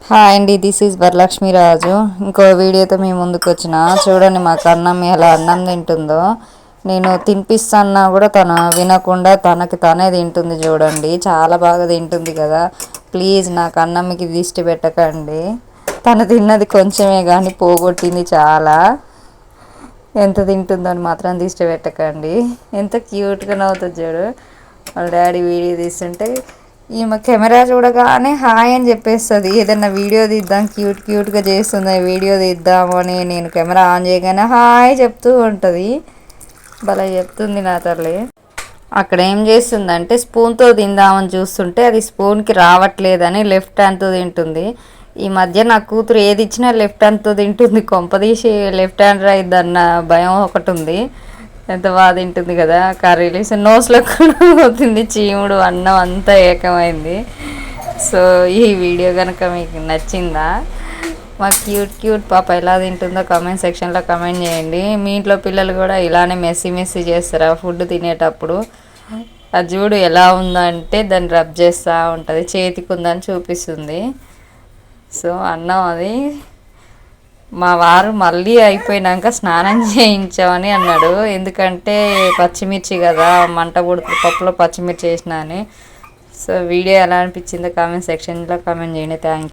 Hi అండి, this is Varalakshmi రాజు. ఇంకో వీడియోతో మీ ముందుకు వచ్చిన. చూడండి మా అన్నం ఎలా అన్నం తింటుందో. నేను తినిపిస్తున్నా కూడా తను వినకుండా తనకి తనే తింటుంది. చూడండి చాలా బాగా తింటుంది కదా. ప్లీజ్ నాకు అన్నంకి దిష్టి పెట్టకండి. తను తిన్నది కొంచెమే కానీ పోగొట్టింది చాలా. ఎంత తింటుందో అని మాత్రం దిష్టి పెట్టకండి. ఎంత క్యూట్గా నవ్వుతుంది చూడు. వాళ్ళ డాడీ వీడియో తీస్తుంటే ఈమె కెమెరా చూడగానే హాయ్ అని చెప్పేస్తుంది. ఏదైనా వీడియో తీద్దాం క్యూట్గా చేస్తుంది, వీడియో తీద్దాము అని నేను కెమెరా ఆన్ చేయగానే హాయ్ చెప్తూ ఉంటుంది. భలే చెప్తుంది నా తల్లి. అక్కడ ఏం చేస్తుందంటే స్పూన్తో తిందామని చూస్తుంటే అది స్పూన్కి రావట్లేదని లెఫ్ట్ హ్యాండ్తో తింటుంది. ఈ మధ్య నా కూతురు ఏది ఇచ్చినా లెఫ్ట్ హ్యాండ్తో తింటుంది. కొంపదీసి లెఫ్ట్ హ్యాండ్ అన్న భయం ఒకటి ఉంది. ఎంత బాగా తింటుంది కదా. కర్రీలు నోస్లో కూడా పోతుంది. చీముడు అన్నం అంతా ఏకమైంది. సో ఈ వీడియో కనుక మీకు నచ్చిందా? మా క్యూట్ పాప ఎలా తింటుందో కామెంట్ సెక్షన్లో కామెంట్ చేయండి. మీ ఇంట్లో పిల్లలు కూడా ఇలానే మెస్సీ చేస్తారా ఫుడ్ తినేటప్పుడు? అది చూడు ఎలా ఉందంటే దాన్ని రబ్ చేస్తూ ఉంటుంది, చేతికి ఉందని చూపిస్తుంది. సో అన్నం అది మా వారు మళ్ళీ అయిపోయినాక స్నానం చేయించామని అన్నాడు. ఎందుకంటే పచ్చిమిర్చి కదా, మంట పుడుతుంది పప్పులో పచ్చిమిర్చి వేసినా అని. సో వీడియో ఎలా అనిపించిందో కామెంట్ సెక్షన్లో కామెంట్ చేయండి. Thank you.